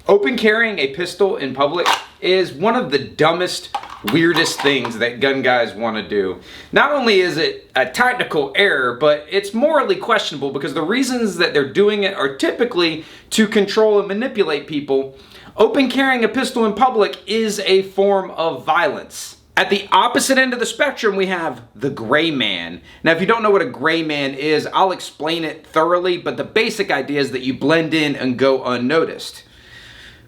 Open carrying a pistol in public is one of the dumbest, weirdest things that gun guys want to do. Not only is it a tactical error, but it's morally questionable because the reasons that they're doing it are typically to control and manipulate people. Open carrying a pistol in public is a form of violence. At the opposite end of the spectrum, we have the gray man. Now, if you don't know what a gray man is, I'll explain it thoroughly, but the basic idea is that you blend in and go unnoticed.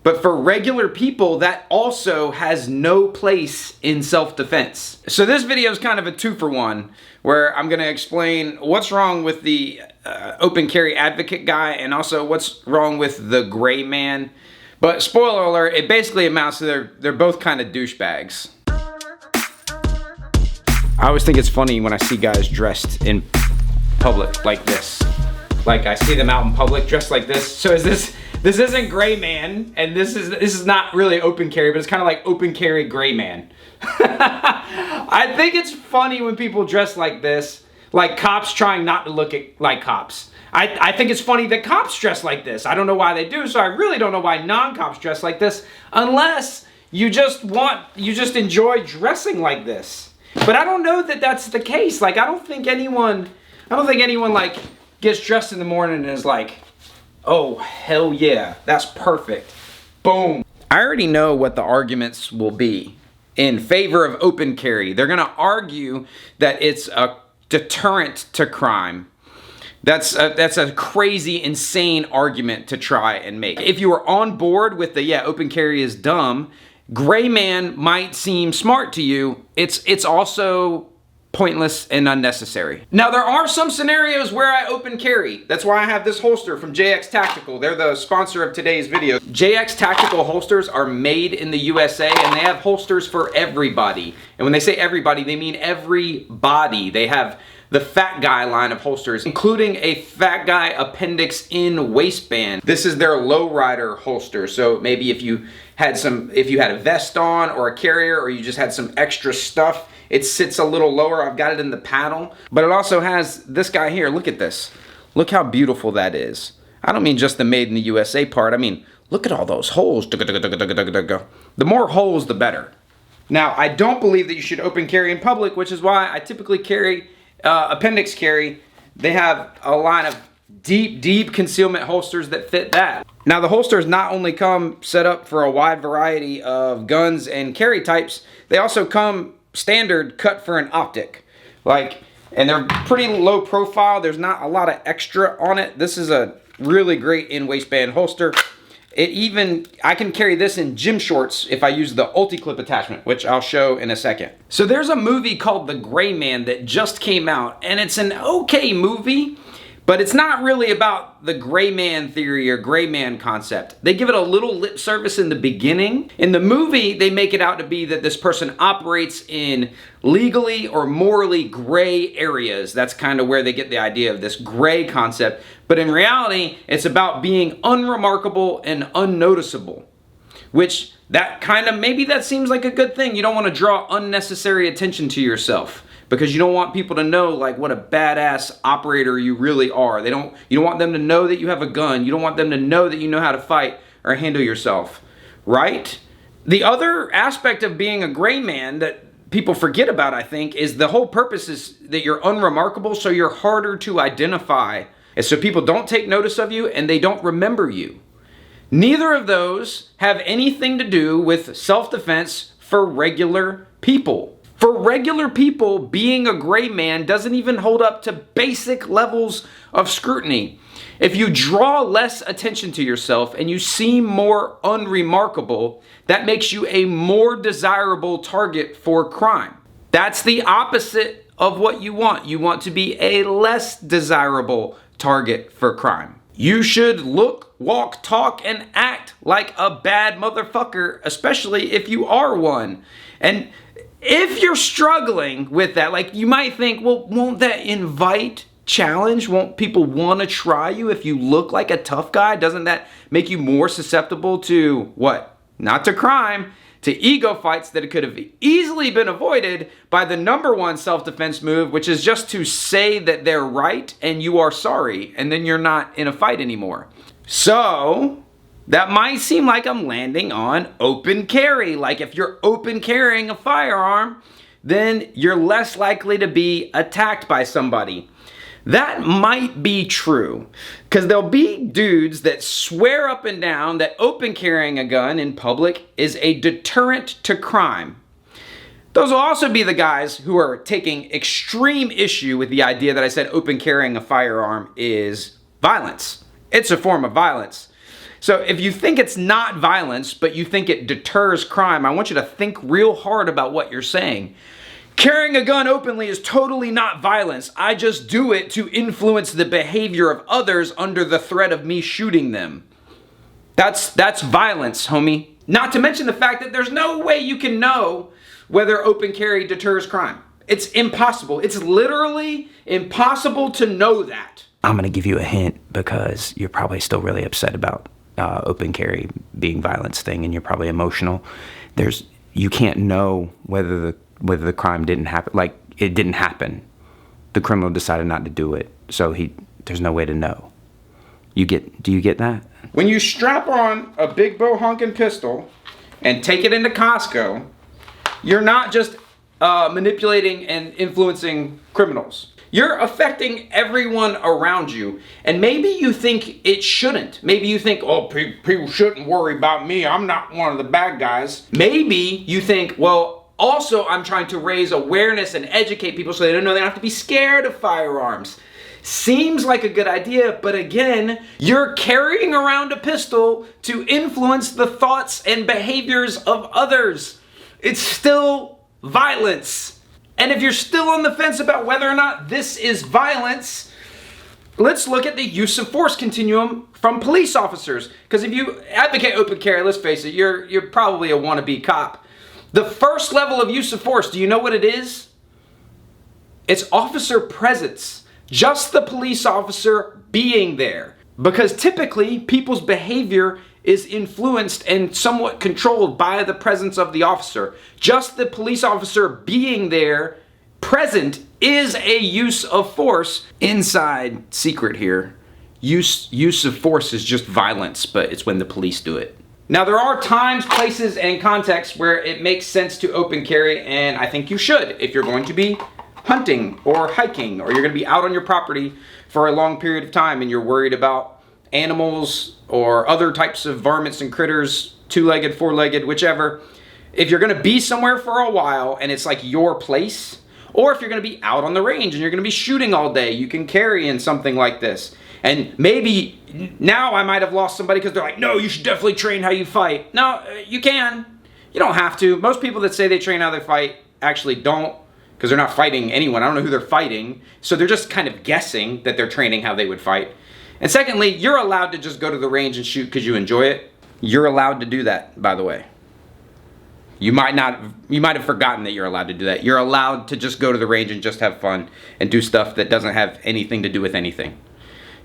But for regular people, that also has no place in self-defense. So this video is kind of a 2-for-1, where I'm gonna explain what's wrong with the open carry advocate guy and also what's wrong with the gray man. But spoiler alert, it basically amounts to they're both kind of douchebags. I always think it's funny when I see guys dressed in public like this. Like I see them out in public dressed like this. So this isn't gray man, and this is not really open carry, but it's kind of like open carry gray man. I think it's funny when people dress like this, like cops trying not to look like cops. I think it's funny that cops dress like this. I don't know why they do, so I really don't know why non-cops dress like this, unless you just enjoy dressing like this. But I don't know that that's the case. Like I don't think anyone like gets dressed in the morning and is like, oh, hell yeah, that's perfect. Boom. I already know what the arguments will be in favor of open carry. They're gonna argue that it's a deterrent to crime. That's a crazy, insane argument to try and make. If you are on board with the, open carry is dumb, gray man might seem smart to you. It's also pointless and unnecessary. Now there are some scenarios where I open carry. That's why I have this holster from JX Tactical. They're the sponsor of today's video. JX Tactical holsters are made in the USA and they have holsters for everybody. And when they say everybody, they mean every body. They have the fat guy line of holsters, including a fat guy appendix in waistband. This is their lowrider holster. So maybe if you had a vest on or a carrier, or you just had some extra stuff, it sits a little lower. I've got it in the paddle, but it also has this guy here. Look at this. Look how beautiful that is. I don't mean just the made in the USA part. I mean, look at all those holes. The more holes, the better. Now, I don't believe that you should open carry in public, which is why I typically carry appendix carry. They have a line of deep concealment holsters that fit that. Now the holsters not only come set up for a wide variety of guns and carry types, they also come standard cut for an optic. And they're pretty low profile. There's not a lot of extra on it. This is a really great in waistband holster. I can carry this in gym shorts if I use the ulti-clip attachment, which I'll show in a second. So there's a movie called The Gray Man that just came out, and it's an okay movie, but it's not really about the gray man theory or gray man concept. They give it a little lip service in the beginning. In the movie, they make it out to be that this person operates in legally or morally gray areas. That's kind of where they get the idea of this gray concept. But in reality, it's about being unremarkable and unnoticeable, which maybe that seems like a good thing. You don't want to draw unnecessary attention to yourself, because you don't want people to know like what a badass operator you really are. You don't want them to know that you have a gun. You don't want them to know that you know how to fight or handle yourself, right? The other aspect of being a gray man that people forget about, I think, is the whole purpose is that you're unremarkable, so you're harder to identify. And so people don't take notice of you and they don't remember you. Neither of those have anything to do with self-defense for regular people. For regular people, being a gray man doesn't even hold up to basic levels of scrutiny. If you draw less attention to yourself and you seem more unremarkable, that makes you a more desirable target for crime. That's the opposite of what you want. You want to be a less desirable target for crime. You should look, walk, talk, and act like a bad motherfucker, especially if you are one. And if you're struggling with that, like you might think, well, won't that invite challenge? Won't people want to try you if you look like a tough guy? Doesn't that make you more susceptible to what? Not to crime, to ego fights that could have easily been avoided by the #1 self-defense move, which is just to say that they're right and you are sorry, and then you're not in a fight anymore. So, that might seem like I'm landing on open carry. Like if you're open carrying a firearm, then you're less likely to be attacked by somebody. That might be true, because there'll be dudes that swear up and down that open carrying a gun in public is a deterrent to crime. Those will also be the guys who are taking extreme issue with the idea that I said open carrying a firearm is violence. It's a form of violence. So if you think it's not violence, but you think it deters crime, I want you to think real hard about what you're saying. Carrying a gun openly is totally not violence. I just do it to influence the behavior of others under the threat of me shooting them. That's violence, homie. Not to mention the fact that there's no way you can know whether open carry deters crime. It's impossible. It's literally impossible to know that. I'm gonna give you a hint because you're probably still really upset about open carry being violence thing, and you're probably emotional. You can't know whether the crime didn't happen. Like, it didn't happen. The criminal decided not to do it, so there's no way to know. Do you get that? When you strap on a big bow honking pistol and take it into Costco, you're not just manipulating and influencing criminals. You're affecting everyone around you. And maybe you think it shouldn't. Maybe you think, oh, people shouldn't worry about me. I'm not one of the bad guys. Maybe you think, well, also I'm trying to raise awareness and educate people so they don't know they don't have to be scared of firearms. Seems like a good idea, but again, you're carrying around a pistol to influence the thoughts and behaviors of others. It's still violence. And if you're still on the fence about whether or not this is violence, let's look at the use of force continuum from police officers. Because if you advocate open carry, let's face it, you're probably a wannabe cop. The first level of use of force, do you know what it is? It's officer presence. Just the police officer being there. Because typically, people's behavior is influenced and somewhat controlled by the presence of the officer. Just the police officer being there, present, is a use of force. Inside secret here, use of force is just violence, but it's when the police do it. Now, there are times, places, and contexts where it makes sense to open carry, and I think you should if you're going to be hunting or hiking, or you're going to be out on your property for a long period of time and you're worried about animals or other types of varmints and critters, two-legged, four-legged, whichever. If you're going to be somewhere for a while and it's like your place, or if you're going to be out on the range and you're going to be shooting all day, you can carry in something like this. And maybe now I might have lost somebody because they're like, no, you should definitely train how you fight. No, you can. You don't have to. Most people that say they train how they fight actually don't, because they're not fighting anyone. I don't know who they're fighting. So they're just kind of guessing that they're training how they would fight. And secondly, you're allowed to just go to the range and shoot because you enjoy it. You're allowed to do that, by the way. You might have forgotten that you're allowed to do that. You're allowed to just go to the range and just have fun and do stuff that doesn't have anything to do with anything.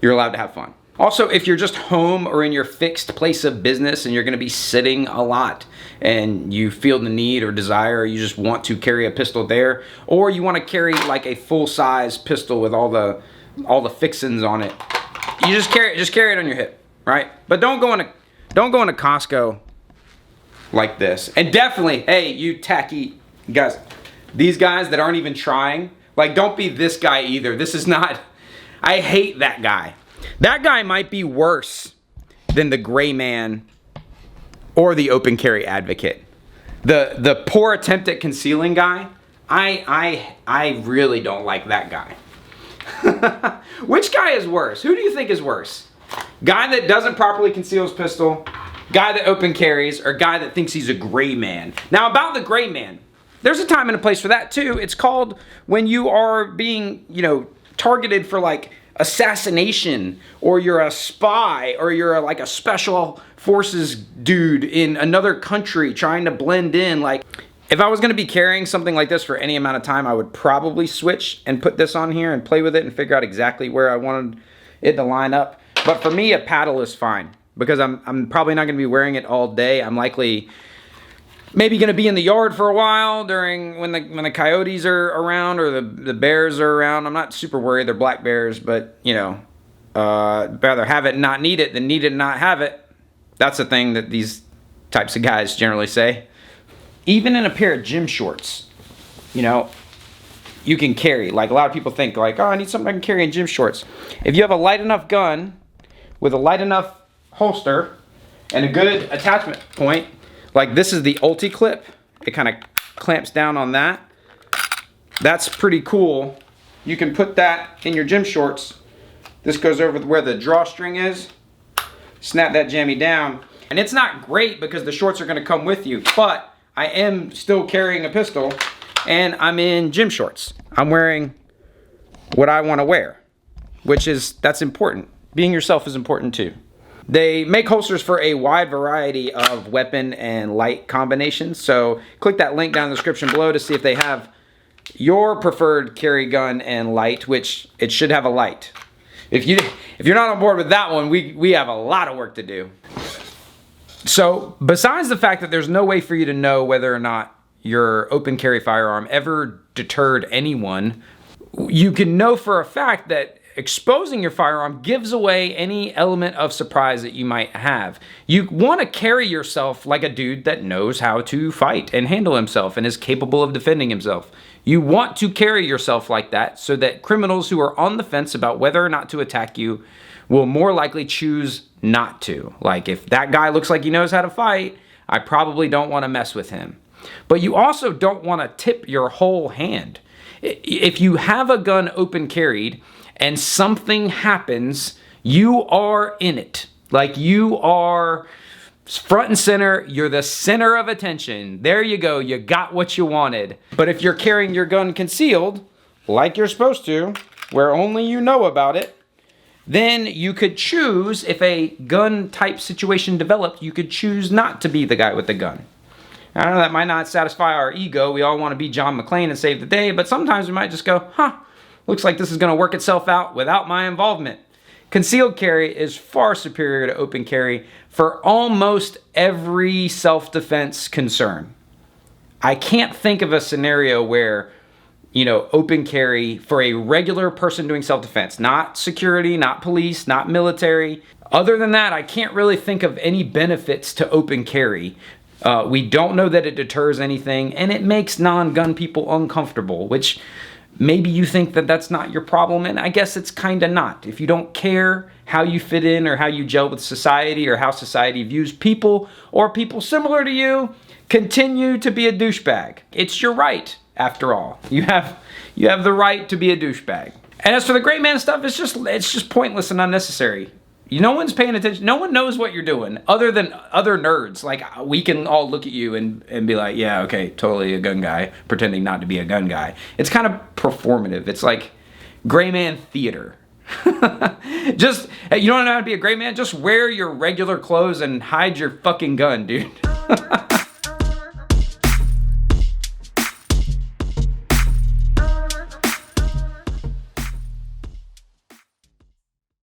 You're allowed to have fun. Also, if you're just home or in your fixed place of business and you're going to be sitting a lot and you feel the need or desire, or you just want to carry a pistol there, or you want to carry like a full-size pistol with all the fixins on it, you just carry it on your hip, right? But don't go into Costco like this. And definitely, hey, you tacky guys, these guys that aren't even trying, like, don't be this guy either. This is not, I hate that guy. That guy might be worse than the gray man or the open carry advocate. The poor attempt at concealing guy, I really don't like that guy. Which guy is worse? Who do you think is worse? Guy that doesn't properly conceal his pistol, guy that open carries, or guy that thinks he's a gray man? Now, about the gray man, there's a time and a place for that too. It's called when you are being, targeted for like assassination, or you're a spy, or you're like a special forces dude in another country trying to blend in. Like, if I was going to be carrying something like this for any amount of time, I would probably switch and put this on here and play with it and figure out exactly where I wanted it to line up. But for me, a paddle is fine because I'm probably not going to be wearing it all day. I'm likely maybe going to be in the yard for a while during when the coyotes are around or the bears are around. I'm not super worried. They're black bears, but rather have it and not need it than need it and not have it. That's the thing that these types of guys generally say. Even in a pair of gym shorts, you know, you can carry. Like a lot of people think like, oh, I need something I can carry in gym shorts. If you have a light enough gun with a light enough holster and a good attachment point, like this is the ulti clip. It kind of clamps down on that. That's pretty cool. You can put that in your gym shorts. This goes over where the drawstring is. Snap that jammy down. And it's not great because the shorts are gonna come with you, but I am still carrying a pistol and I'm in gym shorts. I'm wearing what I wanna wear, that's important. Being yourself is important too. They make holsters for a wide variety of weapon and light combinations. So click that link down in the description below to see if they have your preferred carry gun and light, which it should have a light. If you're not on board with that one, we have a lot of work to do. So besides the fact that there's no way for you to know whether or not your open carry firearm ever deterred anyone, you can know for a fact that exposing your firearm gives away any element of surprise that you might have. You want to carry yourself like a dude that knows how to fight and handle himself and is capable of defending himself. You want to carry yourself like that so that criminals who are on the fence about whether or not to attack you will more likely choose not to. Like, if that guy looks like he knows how to fight, I probably don't want to mess with him. But you also don't want to tip your whole hand. If you have a gun open carried and something happens, you are in it. Like, you are front and center. You're the center of attention. There you go. You got what you wanted. But if you're carrying your gun concealed, like you're supposed to, where only you know about it, then you could choose, if a gun type situation developed, you could choose not to be the guy with the gun. I know that might not satisfy our ego. We all want to be John McClane and save the day, but sometimes we might just go, looks like this is going to work itself out without my involvement. Concealed carry is far superior to open carry for almost every self-defense concern. I can't think of a scenario where, open carry for a regular person doing self-defense, not security, not police, not military. Other than that, I can't really think of any benefits to open carry. We don't know that it deters anything, and it makes non-gun people uncomfortable, which maybe you think that that's not your problem, and I guess it's kind of not. If you don't care how you fit in or how you gel with society or how society views people or people similar to you, continue to be a douchebag. It's your right, after all. You have the right to be a douchebag. And as for the great man stuff, it's just pointless and unnecessary. No one's paying attention. No one knows what you're doing other than other nerds. Like, we can all look at you and be like, yeah, okay, totally a gun guy, pretending not to be a gun guy. It's kind of performative. It's like gray man theater. You don't know how to be a gray man? Just wear your regular clothes and hide your fucking gun, dude.